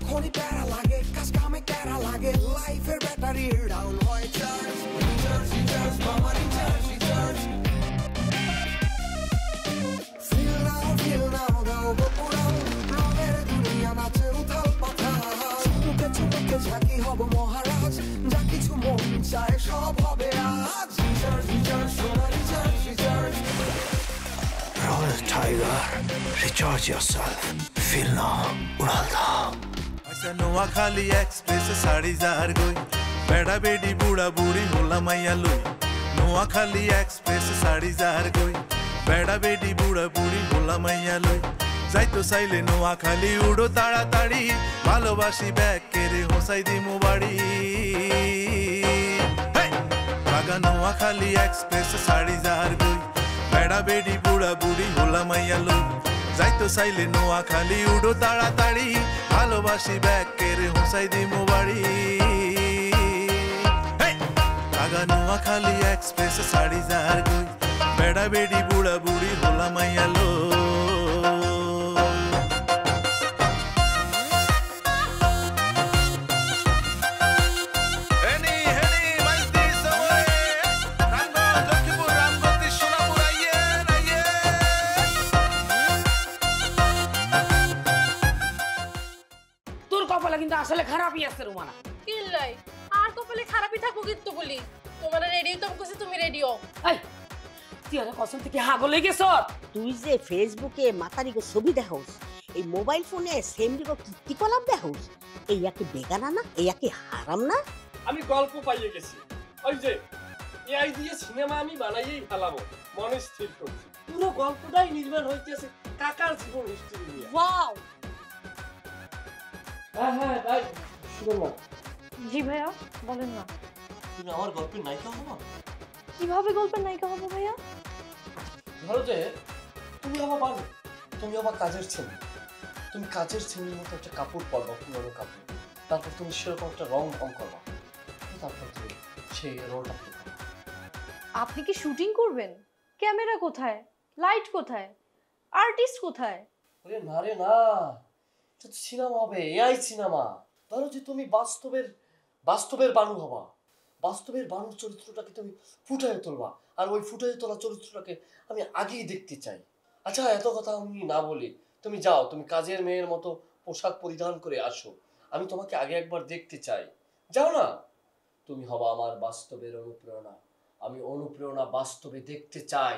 যখনই প্যারা লাগে কাজ কামে প্যারা লাগে লাইফের ব্যাটারি ডাউন হয় চার্জ রিচার্জ মামা রিচার্জ ফিল নাও দাও গোপুরাও রঙের দুনিয়া নাচে উথাল পাথাল চুমুকে ঝাঁকি হব মহারাজ যা কিছু মন চায় সব হবে আজ রিচার্জ সোনা recharge Roll Tiger, recharge yourself. Feel now, उड़ाल था। ऐसा नोआ खाली एक्सप्रेस साड़ी जार गोई, बेड़ा बेटी बूढ़ा बूढ़ी होला मैया लोई। नोआ खाली एक्सप्रेस साड़ी जार गोई, बेड़ा बेटी बूढ़ा बूढ़ी होला मैया लोई। যাইতো চাইলে নোয়া খালি উড়ো তাড়াতাড়ি ভালোবাসি ব্যাগ কেড়ে হোসাই দিমু বাড়ি লাগা নোয়া খালি এক্সপ্রেস শাড়ি যার গই বেড়া বেডি বুড়া বুড়ি হোলা মাইয়া লোক যাইতো চাইলে নোয়া খালি উড়ো তাড়াতাড়ি ভালোবাসি ব্যাগ কেড়ে হোসাই দিমু বাড়ি লাগা নোয়া খালি এক্সপ্রেস শাড়ি যার গই বেড়া বেডি বুড়া বুড়ি হোলা মাইয়া লোক কিন্তু আসলে খারাপই আছে রুমানা কি লাই আর কপালে খারাপই থাকো কিন্তু বলি তোমার রেডিও তো কইছি তুমি রেডিও এই তুই আর কসম থেকে হাগল হয়ে গেছ তুই যে ফেসবুকে মাতারিকে ছবি দেখাস এই মোবাইল ফোনে সেম দিগো কি কলাম দেখাস এই কি বেগানা না এই কি হারাম না আমি গল্প পাইয়ে গেছি ওই যে এআই দিয়ে সিনেমা আমি বানাইয়েই ফেলাবো মনে স্থির করছি পুরো গল্পটাই নির্মাণ হইতেছে কাকার জীবন হিস্ট্রি নিয়ে ওয়াও হ্যাঁ তাই শুনো না জি ভাইয়া বলেন না তুমি আমার গল্পের নায়িকা হবো কিভাবে গল্পের নায়িকা হবো ভাইয়া ধরো যে তুমি আমার বানু তুমি আমার কাজের ছেলে তুমি কাজের ছেলের মতো একটা কাপড় পরবা পুরোনো কাপড় তারপর তুমি সেরকম একটা রং করবা তারপর তুমি সেই রোলটা প্লে করবা আপনি কি শুটিং করবেন ক্যামেরা কোথায় লাইট কোথায় আর্টিস্ট কোথায় আরে না রে না এটা তো সিনেমা হবে এআই সিনেমা ধরো যে তুমি বাস্তবের বানু হবা বাস্তবের বানুর চরিত্রটাকে তুমি ফুটায় তুলবা আর ওই ফুটায় তোলা চরিত্রটাকে আমি আগেই দেখতে চাই আচ্ছা এত কথা আমি না বলি তুমি যাও তুমি কাজের মেয়ের মতো পোশাক পরিধান করে আসো আমি তোমাকে আগে একবার দেখতে চাই যাও না তুমি হবা আমার বাস্তবের অনুপ্রেরণা আমি অনুপ্রেরণা বাস্তবে দেখতে চাই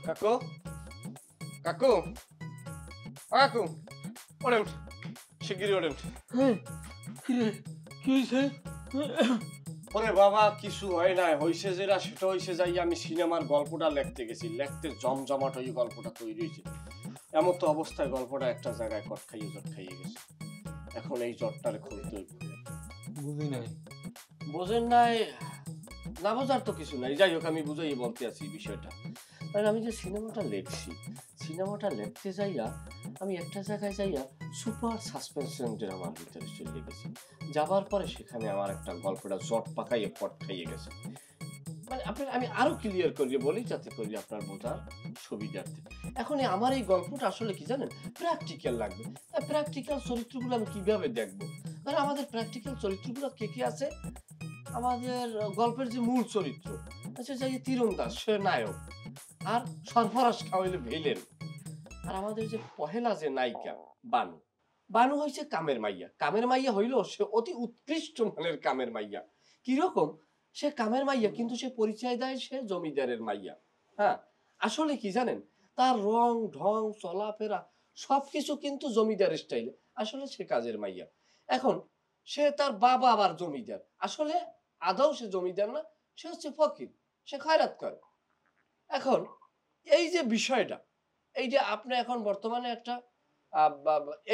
কাকু কাকু কাকু ওরে উঠ শিগগিরই ওরে উঠ কি হয়েছে ওরে বাবা কিছু হয় না হইছে যেটা সেটা হইছে যাই আমি সিনেমার গল্পটা লিখতে গেছি লিখতে জমজমাট ওই গল্পটা তৈরি হয়েছে এমন তো অবস্থায় গল্পটা একটা জায়গায় জট খাইয়ে গেছে এখন এই জটটারে খুলতে হইব বুঝি নাই বোঝেন নাই না বোঝার তো কিছু নাই যাই হোক আমি বুঝাই বলতে আছি বিষয়টা কারণ আমি যে সিনেমাটা লিখতে যাইয়া আমি একটা জায়গায় যাইয়া সুপার সাসপেনশন ড্রামার ভিতরে চলে গেছি যাবার পরে সেখানে আমার একটা গল্পটা জট পাকাইয়ে পট খাইয়ে গেছে মানে আপনার আমি আরো ক্লিয়ার করিয়ে বলি যাতে করি আপনার বোঝার সুবিধার্থে এখন আমার এই গল্পটা আসলে কি জানেন প্র্যাকটিক্যাল লাগবে প্র্যাকটিক্যাল চরিত্রগুলো আমি কিভাবে দেখবো কারণ আমাদের প্র্যাকটিক্যাল চরিত্রগুলো কে আছে আমাদের গল্পের যে মূল চরিত্র আচ্ছা যাই তীরন্দাজ সে নায়ক আর সরফরাজ খাওয়াইলে ভিলেন আর আমাদের যে পহেলা যে নায়িকা বানু হয়েছে কামের মাইয়া হইল সে অতি উৎকৃষ্ট মানের কামের মাইয়া কিরকম সে কামের মাইয়া কিন্তু সে পরিচয় দেয় সে জমিদারের মাইয়া হ্যাঁ আসলে কি জানেন তার রং ঢং চলাফেরা সবকিছু কিন্তু জমিদারের স্টাইলে আসলে সে কাজের মাইয়া এখন সে তার বাবা আবার জমিদার আসলে আদৌ সে জমিদার না সে হচ্ছে ফকির সে খয়রাত করে এখন এই যে বিষয়টা এই যে আপনি এখন বর্তমানে একটা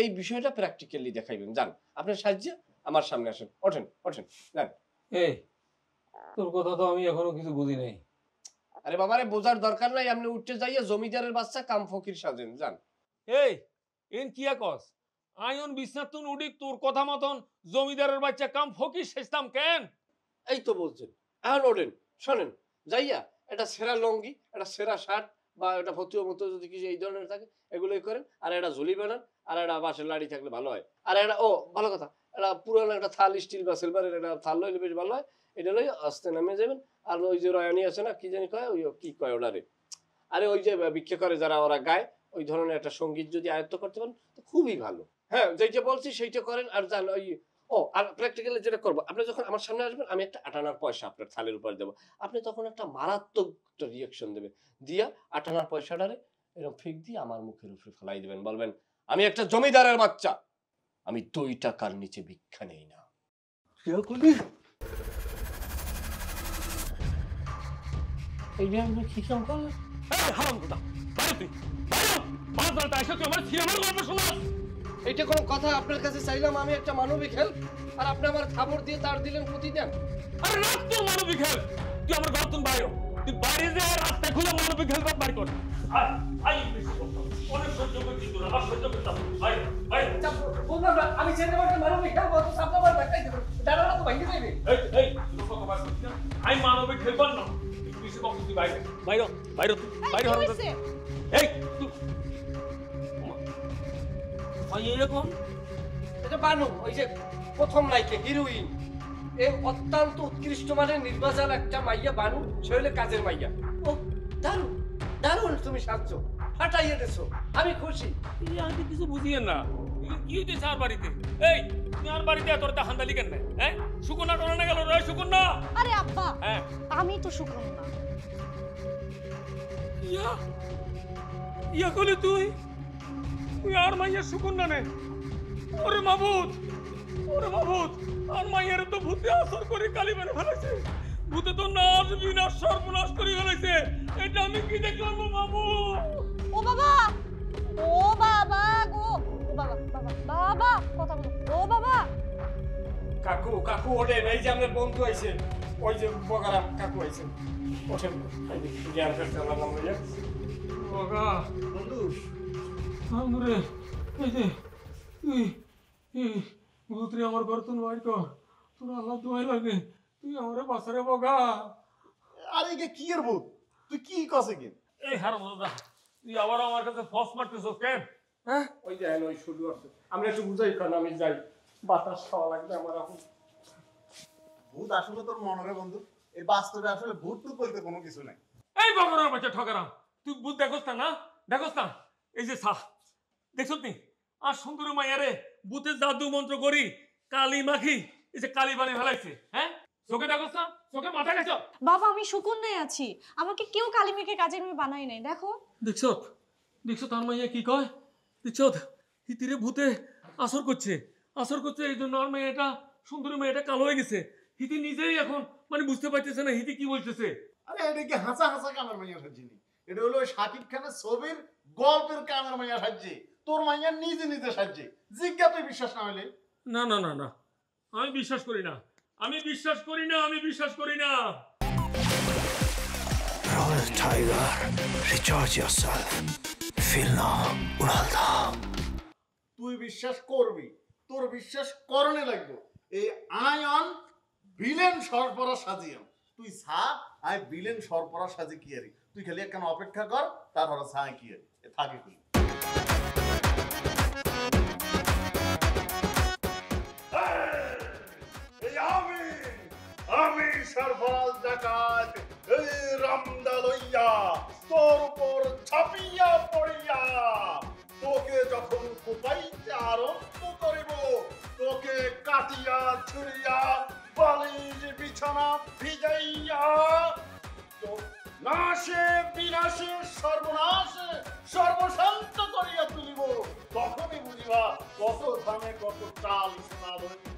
এই বিষয়টা প্র্যাকটিক্যালি দেখাইবেন জান আপনার সাহায্যে আমার সামনে আসেন ওঠেন জান এই তোর কথা তো আমি এখনো কিছু বুঝি নাই আরে বাবারে বোঝার দরকার নাই আপনি উঠতে যাইয়া জমিদারের বাচ্চা কাম ফকির সাজেন জান এই এন কিয়া কস আয়ন বিছনাতুন উডি তোর কথা মতন জমিদারের বাচ্চা কাম ফকির শেষতাম কেন এই তো বলছেন এখন ওঠেন শোনেন যাইয়া একটা সেরা লঙ্গি, একটা সেরা শার্ট বা একটা ফতুয়া মতো যদি কিছু এই ধরনের থাকে এগুলোই করেন, আর একটা ঝুলি বানান, আর একটা বাঁশের লাড়ি থাকলে ভালো হয়। আর একটা ভালো কথা, একটা পুরানো একটা থাল স্টিল বা সিলভারের একটা থাল লইলে বেশ ভালো হয়। এটা লই আস্তে নামে যাবেন। আর ওই যে রয়ানি আছে না, কি জানি কয়, ওই কি কয় ওটারে, আরে ওই যে ভিক্ষা করে যারা ওরা গায়, ওই ধরনের একটা সঙ্গীত যদি আয়ত্ত করতে পারেন তো খুবই ভালো। হ্যাঁ, যেটা বলছি সেইটা করেন। আর জান ওই আর প্র্যাকটিক্যালি যেটা করবো, আপনি যখন আমার সামনে আসবেন আমি একটা আটানার পয়সা আপনার থালের উপর দেবো, আপনি তখন একটা মারাত্মক একটা রিয়াকশন দেবেন, দিয়া আটানার পয়সাটারে এরকম ফিক দিয়ে আমার মুখের উপরে ফেলাই দেবেন, বলবেন আমি একটা জমিদারের বাচ্চা, আমি 2 টাকার নিচে ভিক্ষা নেই না। এই যে আপনি কি কাম করলেন? এইটা কোনো কথা? আপনার কাছে চাইলাম আমি একটা মানবিক হেল্প, আর আপনি আমার খাবার দিয়ে তার দিলেন প্রতিদিন। আরে না তো মানবিক হেল্প, তুই আমার ঘর তুই বাইরে, তুই বাইরে যে রাস্তা খুলে মানবিক হেল্প বাইর কর। অনেক সহ্য করছি তোর, আবার সহ্য করতাম। বললাম না আমি চাইলাম একটা মানবিক হেল্প, অত সামনে আমার ব্যাগটাই দেবেন, দাঁড়ানো তো ভাঙিয়ে যাবে। আমি মানবিক হেল্প না, তুই বাইরে বাইরে বাইরে বাইরে এই এরকম এটা বানু, ওই যে প্রথম নায়িকা হিরোইন, এই অত্যন্ত উৎকৃষ্ট মানের নির্বাচন একটা মাইয়া বানু, সে হলে কাজের মাইয়া। ও দারুণ দারুণ, তুমি সাজছো, ফাটাইয়ে দেছো, আমি খুশি। আমি কিছু বুঝিয়ে না, কি হইতেছে আর বাড়িতে? এই তুই আর বাড়িতে তোর তা হান্দালি কেন? হ্যাঁ, সুকন্যা টলানে গেল রে সুকন্যা। আরে আব্বা, হ্যাঁ আমি তো সুকন্যা। ইয়া কইলি তুই? তুই আর মাইয়া সুকন্যা নে? ওরে মাবুদ, ওরে মাবুদ, আর মাইয়ার তো ভূতে আসর করে কালি মেরে ফেলেছে। ভূতে তো নাশ বিনাশ সর্বনাশ করে ফেলেছে। এটা আমি কি দেখলাম মাবুদ? ও বাবা, ও বাবা গো, ও বাবা বাবা বাবা, কথা বলো, ও বাবা। কাকু কাকু ওঠেন, এই যে আপনার বন্ধু আইছেন, ওই যে বগারাম কাকু আইছেন, ওঠেন। জ্ঞান করতে আমার নাম লইয়া। বগা বন্ধু আমরে, এই যে তুই ভূতরে আমার ঘর তুই বাইর কর, তোর আল্লাহ দোয়াই লাগে, তুই আমারে বাঁচারে বগা। আরে কে কি এর ভূত? তুই কি কসে কি? এই হারামজাদা, তুই আবার আমার কাছে ফস মারতেছস কেন? হ্যাঁ, ওই দেখেন ওই শুরু আছে, আমরা একটু বুঝাই কারণ আমি যাই, বাতাস খাওয়া লাগবে আমার এখন। ভূত আসলে তোর মনরে বন্ধু, এই বাস্তবে আসলে ভূত টুত বলতে কোনো কিছু নাই। এই বগরার বাচ্চা ঠকারাম, তুই ভূত দেখোস না? দেখোস না? এই যে সা দেখছ নি, আর সুন্দরী মাইয়ারে ভূতের জাদু মন্ত্র করি কালি মাখি, এই যে কালি বানিয়ে ফেলাইছে। হ্যাঁ, চোখে দেখোস না? চোখে মাথা গেছ? বাবা আমি সুকন্যায় আছি, আমাকে কেউ কালি মেখে কাজের মেয়ে বানাই নাই, দেখো। দেখছ দেখছ তার মাইয়া কি কয়? দেখছ হিতিরে ভূতে আসর করছে, আসর করছে, এই জন্য আর মেয়েটা সুন্দরী মেয়েটা কালো হয়ে গেছে। হিতি নিজেই এখন মানে বুঝতে পারতেছে না হিতি কি বলতেছে। আরে এটা কি হাসা হাসা কামের মাইয়া সাজি নি? এটা হলো শাকিব খানের ছবির গল্পের কামের মাইয়া সাজি, তোর মাইয়া নিজে নিজে সাজি। জিজ্ঞা তুই বিশ্বাস না হইলে? না না না না, আমি বিশ্বাস করি না, আমি বিশ্বাস করি না, আমি বিশ্বাস করি না। Royal Tiger, recharge yourself. Feel now, উড়ালদা। তুই বিশ্বাস করবি, তোর বিশ্বাস করণে লাগবে। এই আয়ন ভিলেন সরপরা সাজিয়াম, তুই সা আই ভিলেন সরপরা সাজি কি আরি, তুই খালি একখান অপেক্ষা কর, তারপর সাই কি আরি থাকে তুই। আমি সরফরাজ ডাকাত, এই রামদা লইয়া তোর উপর ছাপিয়া পড়িয়া তোকে যখন কোপাইতে আরম্ভ করিব, তোকে কাটিয়া ছুড়িয়া বালির বিছানা ভিজাইয়া নাশে বিনাশে সর্বনাশে সর্বশান্ত করিয়া তুলিব, তখনই বুঝিবা কত ধানে কত চাল সোনা ধরিয়া।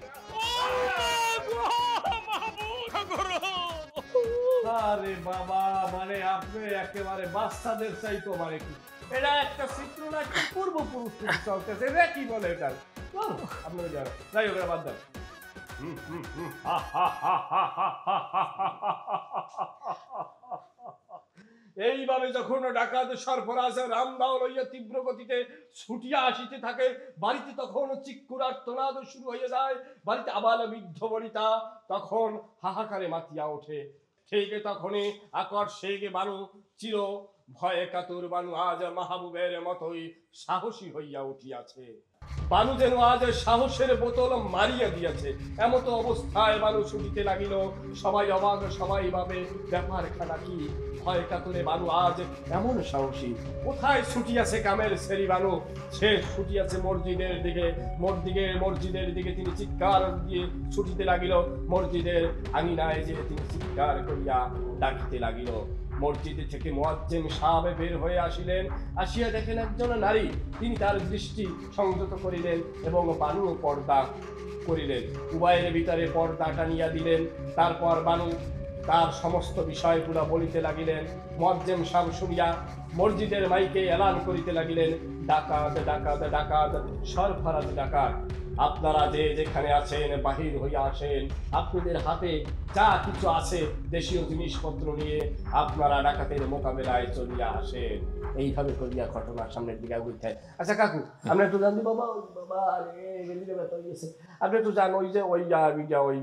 আরে বাবা, মানে আপনি একেবারে বাচ্চাদের চাইতো মানে কি, এটা একটা চিত্রনাট্য পূর্বপুরুষ চলতেছে, এটা কি বলে এটা? আপনার যাই হোক বাদ দেন। এইভাবে যখন ডাকাত সরফরাজ রামদাও লইয়া তীব্র গতিতে ছুটিয়া আসিতে থাকে বাড়িতে, তখন চিৎকার আর্তনাদ শুরু হয়ে যায়। বাড়িতে আবাল বৃদ্ধ বনিতা তখন হাহাকারে মাতিয়া ওঠে। ঠিক তখনই আকর্ষিক বানু চির ভয়ে কাতুর বানু আজ মাহবুবের মতোই সাহসী হইয়া উঠিয়াছে। বানু যেন আজ সাহসের বোতল মারিয়া দিয়াছে। এমত অবস্থায় বানু ছুটিতে লাগিল। সবাই অবাক, সবাই ভাবে ব্যাপার খানা কি। ভয় কাতুরে বানু আজ এমন সাহসী। কোথায় ছুটিয়াছে কামের সেরি বানু? সে ছুটিয়াছে মসজিদের দিকে। মসজিদের দিকে তিনি চিৎকার দিয়ে ছুটিতে লাগিল। মসজিদের আঙিনায় যে তিনি চিৎকার করিয়া ডাকিতে লাগিল। মসজিদ থেকে মুয়াজ্জিন সাহেব বের হয়ে আসিলেন। আসিয়া দেখেন একজন নারী। তিনি তার দৃষ্টি সংযত করিলেন এবং বানু পর্দা করিলেন। উভয়ের ভিতরে পর্দা টানিয়া দিলেন। তারপর বানু তার সমস্ত বিষয়গুলো বলিতে লাগিলেন। মুয়াজ্জিন সাহেব শুনিয়া মসজিদের মাইকে এলান করিতে লাগিলেন, ডাকাত ডাকাত ডাকাত, সরফরাজ ডাকাত। আপনারা যে যেখানে আছেন বাহির হইয়া আসেন। আপনাদের হাতে যা কিছু আছে দেশীয় জিনিসপত্র নিয়ে আপনারা ডাকাতের মোকাবেলায় চলিয়া আসেন। এইভাবে করিয়া ঘটনার সামনের দিকে আগুইতে। আচ্ছা কাকু, আমরা একটু জানি বাবা, বাবা আপনি একটু জান ওই যে ওই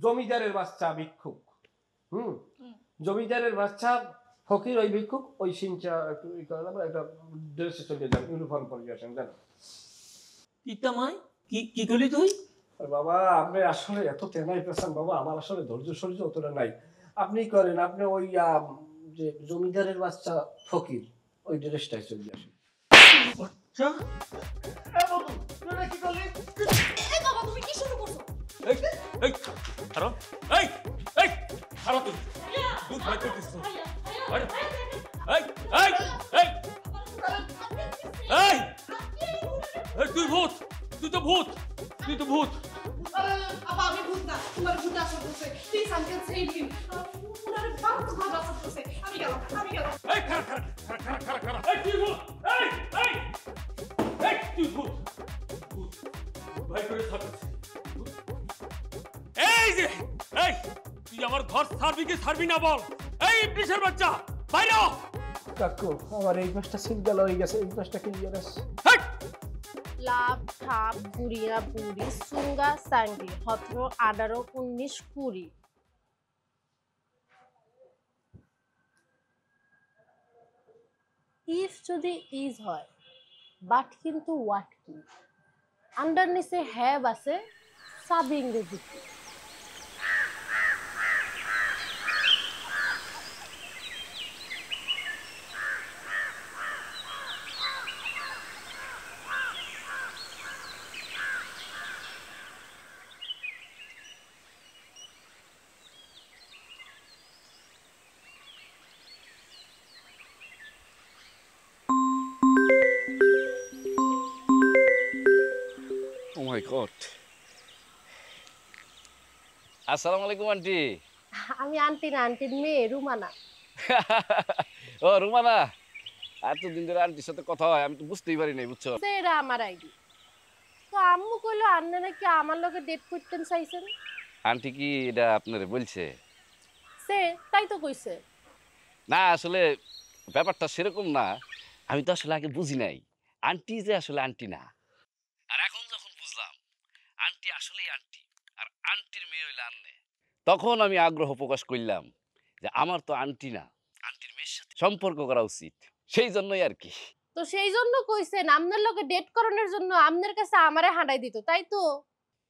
জমিদারের বাচ্চা ভিক্ষুক, জমিদারের বাচ্চা ফকির, ওই ভিক্ষুক ওই সিনচা একটা ড্রেসে চলে যান, ইউনিফর্ম পরে আসেন জান। ইতামাই কি করলি তুই? বাবা আপনি আসলে এত টেনাই পেয়েছেন বাবা, আমার আসলে ধৈর্য সহ্য অতটা নাই। আপনি করেন, আপনি ওই যে জমিদারের বাচ্চা ফকির ওই ড্রেসটাই চলে আসেন। তুই ভূত, তুই তো ভূত, তুই তো ভূত। বাবা আমি ভূত না, তোমার ভূত আসর করছে। প্লিজ আঙ্কেল সেভ হিম। ওনারে বারো ভাব আসর করছে। আমি গেলাম। এই খারাপ। এই তুই ভূত, এই তুই ভূত, ভূত ভাই করে থাকিস। এই যে এই তুই আমার ঘর ছাড়বি না বল। এই ইবলিশের বাচ্চা বাইরে হ। কাকু আমার এই পাশটা সিঙ্গেল হয়ে গেছে, এই পাশটা ক্লিয়ার আছে। লাভ ঠাপ বুড়িয়া বুড়ি সুঙ্গা সাঙ্গি 17 18 19 20। ইফ যদি ইজ হয়, বাট কিন্তু হোয়াট কি আন্ডার নিচে হ্যাভ আছে সাব ইংরেজি। আসসালামু আলাইকুম আন্টি। আমি আন্টি না, আন্টির মেয়ে রুমানা। ও রুমানা, এতদিন ধরে আন্টির সাথে কথা হয়, আমি তো বুঝতেই পারি নাই বুঝছো। এটা আমার আইডি। তো আম্মু কইলো আন্না নাকি আমার লগে ডেট করতেন চাইছেন। আন্টি কি এটা আপনারে বলছে? সে তাই তো কইছে। না আসলে ব্যাপারটা সেরকম না, আমি তো আসলে আগে বুঝি নাই আন্টি যে আসলে আন্টি না। আর এখন যখন বুঝলাম আন্টি আসলেই আন্টি আর আন্টির মেয়ে হইলে আন্নে, তখন আমি আগ্রহ প্রকাশ করলাম যে আমার তো আন্টি না, আন্টির মেয়ের সাথে সম্পর্ক করা উচিত, সেই জন্যই আর কি। তো সেই জন্য কইছেন আপনার লগে ডেট করানোর জন্য আপনার কাছে আমারে হাঁটাই দিত, তাই তো?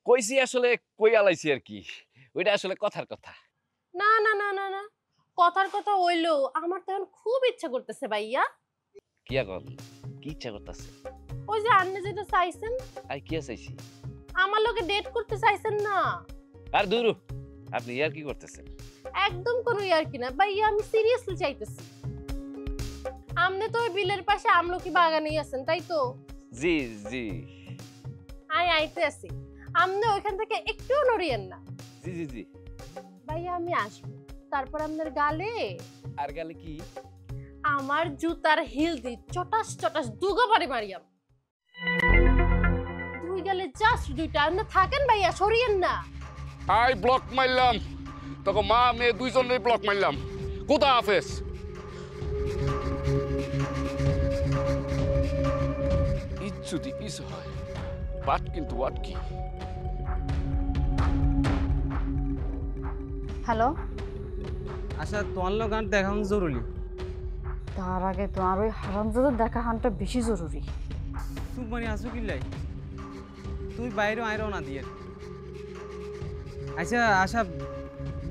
কইছি আসলে কই আলাইছি আর কি, ওইটা আসলে কথার কথা। না না না না না, কথার কথা হইলো আমার তো এখন খুব ইচ্ছা করতেছে ভাইয়া। কি এখন কি ইচ্ছা করতেছে? ওই যে আপনি যেটা চাইছেন। আই কি চাইছি? আমার লগে ডেট করতে চাইছেন না। আর দূর, আপনি ইয়ার কি করতেছেন? একদম কোনো ইয়ার কি না ভাইয়া, আমি সিরিয়াসলি চাইতেছি। আপনি তো ওই বিলের পাশে আমলকি বাগানেই আছেন, তাই তো? জি জি। আইতে আছি, আপনি ওইখান থেকে একটুও নড়িয়েন না। জি জি জি। ভাইয়া আমি আসবো, তারপর আপনার গালে। আর গালে কি? আমার জুতার হিল দি চটাস চটাস দুগো বাড়ি মারিয়াম। দুই গালে জাস্ট দুইটা। আপনি থাকেন ভাইয়া, সরিয়েন না। আই ব্লক মারলাম, তখন মা মেয়ে দুইজনের ব্লক মারলাম। খোদা হাফেজ। যদি ইস হয়, বাট কিন্তু হোয়াট কি? হ্যালো আচ্ছা তোমার লোক আর দেখানো জরুরি। তার আগে তোমার ওই হারামজাদার দেখা হানটা বেশি জরুরি। তুই মানে আসো কি লাই, তুই বাইরে আইরও না দিয়ে। আচ্ছা আশা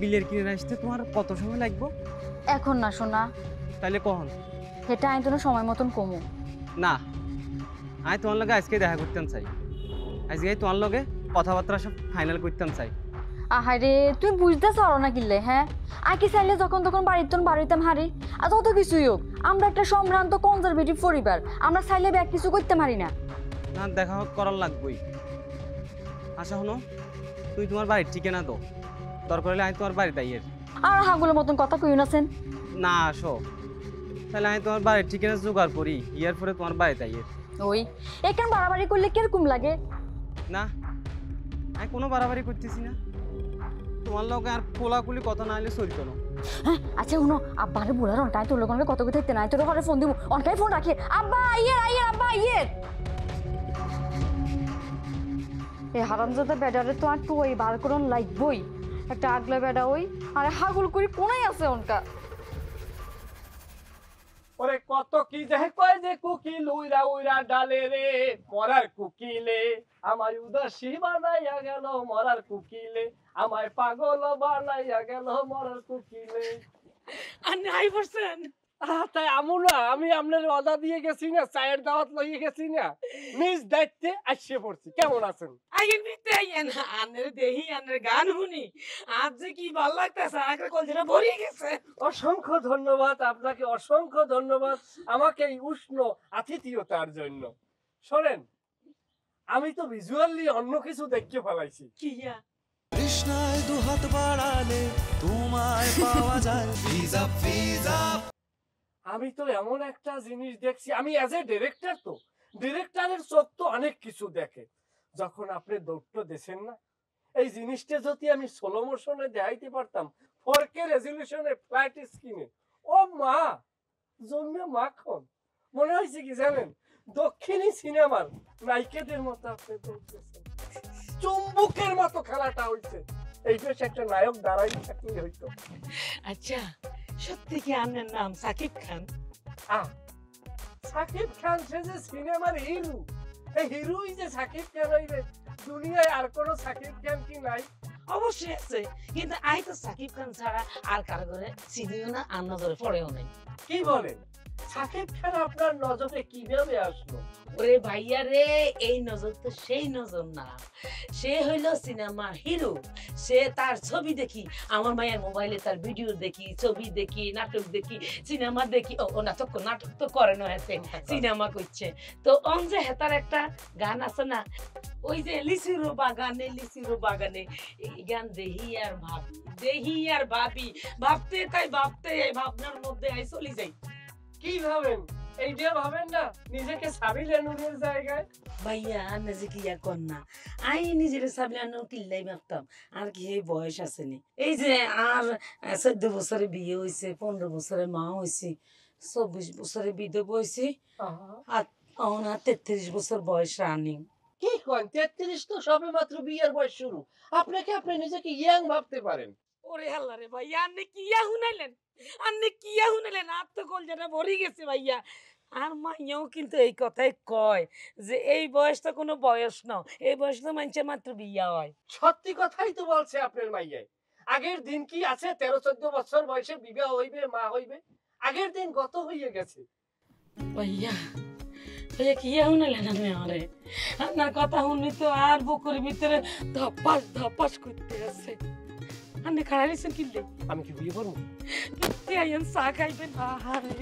বিলের কিনে আসতে তোমার কত সময় লাগবে? এখন না শোনা। তাহলে কখন? সেটা আইন তোমার সময় মতন কমু না, আমি তোমার লগে আজকে দেখা করতাম চাই। আজকে তোমার লগে কথাবার্তা সব ফাইনাল করতাম চাই। আহারে তুমি বুঝতে পারো না কিনলে? হ্যাঁ আগে চাইলে যখন তখন বাড়িতাম হারি। আর তত কিছুই হোক, আমরা একটা সম্ভ্রান্ত কনজারভেটিভ পরিবার, আমরা চাইলে ব্যাগ কিছু করতে পারি না। না দেখা করার লাগবেই। আচ্ছা শোনো, তুই তোমার বাড়ির ঠিকানা দাও, দরকার হলে আমি তোমার বাড়িতে আইয়ের। আর হাগুলোর মতন কথা কইও না সেন। না আসো, তাহলে আমি তোমার বাড়ির ঠিকানা জোগাড় করি, ইয়ার পরে তোমার বাড়িতে আইয়ের। ওই এখানে বাড়াবাড়ি করলে কিরকম লাগে? না আমি কোনো বাড়াবাড়ি করতেছি না, তোমার লগে আর কোলাকুলি কথা না হলে চলতো না। হ্যাঁ আচ্ছা শুনো, আব্বারে বলার অনকাই তোর লোক কত কথা থাকতে নাই, তোর ঘরে ফোন দিব, অনকাই ফোন রাখে। আব্বা আইয়ের আইয়ের আব্বা আইয়ের। এই হারামজাদা বেডারে তো আর টুই বার করন লাগবই, একটা আগলা বেডা ওই আরে হাগুল করি কোনাই আছে অনকা। ওরে কত কি যে কয় যে কুকিল উইরা উইরা ডালে রে, মরার কুকিলে আমায় উদাসী বানাইয়া গেল, মরার কুকিলে আমায় পাগল বানাইয়া গেল, মরার কুকিলে। আর নাই বলছেন তাই আমু না, আমি আপনার অর্ডার দিয়ে গেছি না, চায়ের দাওয়াত লইয়ে গেছি না, নিজ দায়িত্বে আসিয়ে পড়ছি। কেমন আছেন? আগে নিতে আইয়েন, আনের দেহি আনের গান শুনি আজ যে কি ভাল লাগতেছে, আগে কলজেরা ভরিয়ে গেছে। অসংখ্য ধন্যবাদ আপনাকে, অসংখ্য ধন্যবাদ আমাকে এই উষ্ণ আতিথেয়তার জন্য। শোনেন, আমি তো ভিজুয়ালি অন্য কিছু দেখতে ফেলাইছি। কিয়া কৃষ্ণায় দুহাত বাড়ালে তোমায় পাওয়া যায়। ফিজা ফিজা আমি তো এমন একটা জিনিস দেখছি, আমি অ্যাজ এ ডিরেক্টর, তো ডিরেক্টরের চোখ তো অনেক কিছু দেখে। যখন আপনি দৌড়টা দেশেন না, এই জিনিসটা যদি আমি স্লো মোশনে দেখাইতে পারতাম, 4K রেজলিউশনে ফ্ল্যাট স্ক্রিনে, ও মা জন্মে মাখন, মনে হয়েছে কি জানেন, দক্ষিণী সিনেমার নায়িকাদের মতো আপনি দৌড়তেছেন, চুম্বকের মতো খেলাটা হইছে। এই বেশ একটা নায়ক দাঁড়াই থাকলেই হইতো। আচ্ছা সত্যি কি আপনার নাম সাকিব খান? সাকিব খান সে যে সিনেমার হিরো, এই হিরোই যে সাকিব খান হইবে, দুনিয়ায় আর কোন সাকিব খান কি নাই? অবশ্যই আছে, কিন্তু আই তো সাকিব খান ছাড়া আর কারো করে চিনিও না, আর নজরে পড়েও নাই। কি বলেন? সাকিব খান আপনার নজরে কিভাবে আসলো? ওরে ভাইয়া রে, এই নজর তো সেই নজর না, সে হইল সিনেমার হিরো। সে তার ছবি দেখি, আমার মায়ের মোবাইলে তার ভিডিও দেখি, ছবি দেখি, নাটক দেখি, সিনেমা দেখি। ও নাটক তো করে না, হেতে সিনেমা করছে। তো অঞ্জে হেতার একটা গান আছে না, ওই যে লিচুরো বাগানে লিচুরো বাগানে, এই গান দেহি আর ভাবি, দেহি আর ভাবি, ভাবতে তাই ভাবতে ভাবনার মধ্যে আই চলি যাই। কি ভাবেন? এই যে ভাবেন না নিজেকে সাবিলে নুরের জায়গায়? ভাইয়া নিজে কি আর কর না, আই নিজের সাবিলে নুর কিল্লাই ভাবতাম, আর কি এই বয়স আসেনি। এই যে আর 14 বছরে বিয়ে হয়েছে, 15 বছরে মা হয়েছি, 24 বছরে বিধবা হয়েছি, আর 33 বছর বয়স রানিং। কি কোন 33 তো সবে মাত্র বিয়ের বয়স শুরু, আপনাকে আপনি নিজেকে ইয়াং ভাবতে পারেন? ওরে আল্লাহ রে ভাইয়া, আপনি কিয়া শুনাইলেন, আপনি কিয়া শুনাইলেন, আর তো কলজাটা ভরে গেছে ভাইয়া। আর মাইয়াও কিন্তু এই কথাই কয় যে এই বয়স তো কোনো বয়স না, এই বয়স তো মানুষের মাত্র বিয়া হয়। সত্যি কথাই তো বলছে আপনার মাইয়াই। আগের দিন কি আছে 13-14 বছর বয়সে বিবাহ হইবে, মা হইবে? আগের দিন গত হইয়া গেছে ভাইয়া। ভাইয়া কিয়া শুনাইলেন আপনি আমারে? আপনার কথা শুনি তো আর বুকের ভিতরে ধপাস ধপাস করতে আছে। আপনি খারাপ হয়েছেন কিনলে? আমি কি বিয়ে করবো? আইন চা খাইবেন? আহারে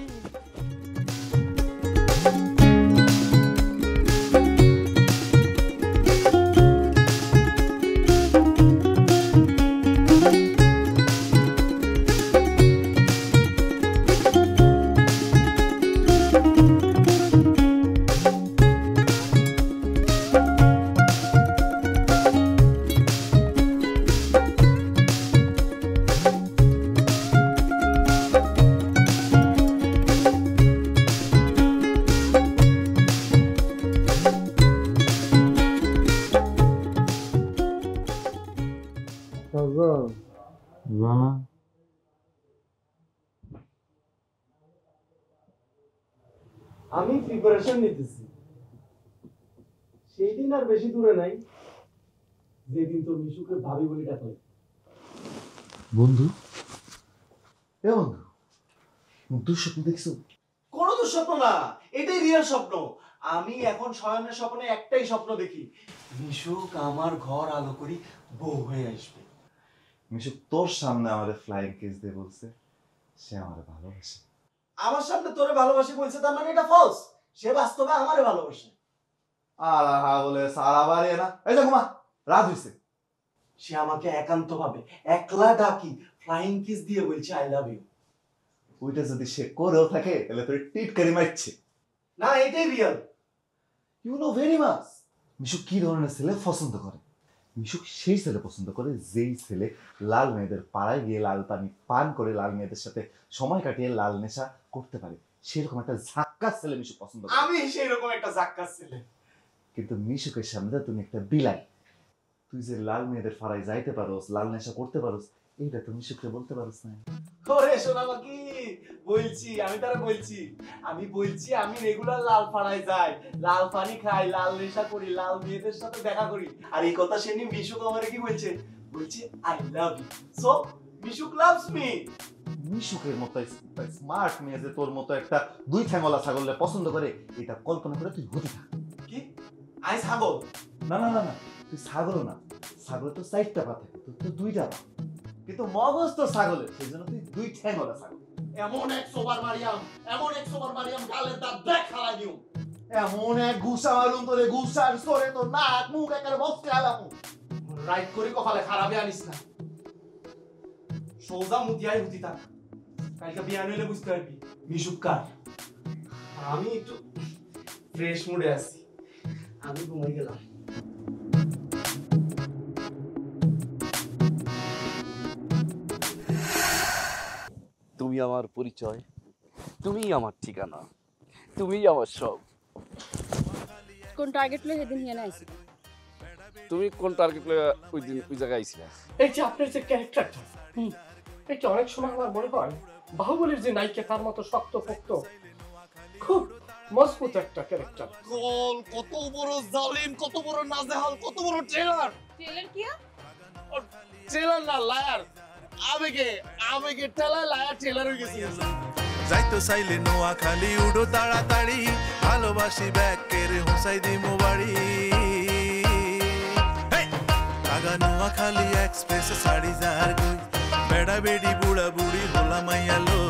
আমি প্রিপারেশন নিতেছি, সেই দিন আর বেশি দূরে নাই যেদিন তোর মিশুকে ভাবি বলে ডাকলে। বন্ধু, এ বন্ধু, দুঃস্বপ্ন দেখছো? কোনো দুঃস্বপ্ন না, এটাই রিয়েল স্বপ্ন। আমি এখন শয়নের স্বপ্নে একটাই স্বপ্ন দেখি, মিশুক আমার ঘর আলো করি বউ হয়ে আসবে। মিশুক তোর সামনে আমাদের ফ্লাইং কিস দিয়ে বলছে সে আমারে ভালোবাসে। আমার সামনে তোরে ভালোবাসি বলছে, তার মানে এটা ফলস। সে বাস্তবে আমারে ভালোবাসে। আর হা বলে সারা বাড়ি না, এই দেখো মা রাত হইছে। সে আমাকে একান্ত ভাবে একলা ডাকি ফ্লাইং কিস দিয়ে বলছে আই লাভ ইউ। ওইটা যদি সে করেও থাকে তাহলে তোর টিট করে মারছে না, এটাই real. You know very much. Mishuk কি ধরনের ছেলে পছন্দ করে? মিশুক সেই ছেলে পছন্দ করে যেই ছেলে লাল মেয়েদের পাড়ায় গিয়ে লাল পানি পান করে লাল মেয়েদের সাথে সময় কাটিয়ে লাল নেশা করতে পারে, সেরকম একটা ঝাক্কাস ছেলে মিশুক পছন্দ করে। আমি সেই রকম একটা ঝাক্কাস ছেলে। কিন্তু মিশুকের সামনে তুমি একটা বিলাই। তুই যে লাল মেয়েদের পাড়ায় যাইতে পারোস, লাল নেশা করতে পারোস, এইটা তো মিশুককে বলতে পারোস না। ওরে সোনা বাকি, বলছি আমি তারা বলছি, আমি বলছি আমি রেগুলার লাল পাড়ায় যাই, লাল পানি খাই, লাল নেশা করি, লাল মেয়েদের সাথে দেখা করি। আর এই কথা শুনি মিশুক আমারে কি বলছে, বলছে I love you. So Mishuk loves me. মিশুকের মতো স্মার্ট মেয়ে যে তোর মতো একটা দুই ঠ্যাঙ্গলা ছাগলকে পছন্দ করে, এটা কল্পনা করে তুই হতে থাক। কি আই ছাগল? না না না না, তুই ছাগল না। ছাগল তো 4টা পা থাকে, তোর তো 2টা পা, কিন্তু মগজ তো ছাগলের, সেই জন্য তুই দুই ঠ্যাঙ্গলা ছাগল। এমন এক সোবার মারিয়াম, এমন এক সোবার মারিয়াম, গালের দাঁত দেখ খালাই দিও। এমন এক ঘুষা মারুন তোরে, ঘুষার সরে তোর নাক মুখ একেবারে বসতে আলামু। রাইট করে কপালে খারাপে আনিস না, সোজা মুতিয়াই হুতি থাক। কালকে বিয়ান হইলে বুঝতে পারবি মিশুক কার। আমি একটু ফ্রেশ মুডে আছি, আমি ঘুমাই গেলাম। তুমি আমার পরিচয়, তুমি আমার ঠিকানা, তুমি আমার সব। কোন টার্গেট লয়ে সেদিন হিয়ানে আইছি? তুমি কোন টার্গেট লয়ে ওই দিন ওই জায়গায় আইছিলা? এই যে আপনার যে ক্যারেক্টারটা, এটা অনেক সময় আমার মনে হয় বাহুবলীর যে নায়িকা তার মতো শক্ত পোক্ত, খুব মজবুত একটা ক্যারেক্টার। গোল, কত বড় জালিম, কত বড় নাজেহাল, কত বড় ট্রেলার। ট্রেলার কি? ট্রেলার না, লায়ার। আবেগে আবেগে টেলার লায়ার ট্রেলার হয়ে গেছে। যাইতো চাইলে নোয়াখালী উড়ো তাড়াতাড়ি, ভালোবাসি ব্যাকের হোসাই দিমো বাড়ি। আগা নোয়াখালী এক্সপ্রেস সাড়ি যার গই, বেড়া বেড়ি বুড়া বুড়ি হোলা মাইয়া লো।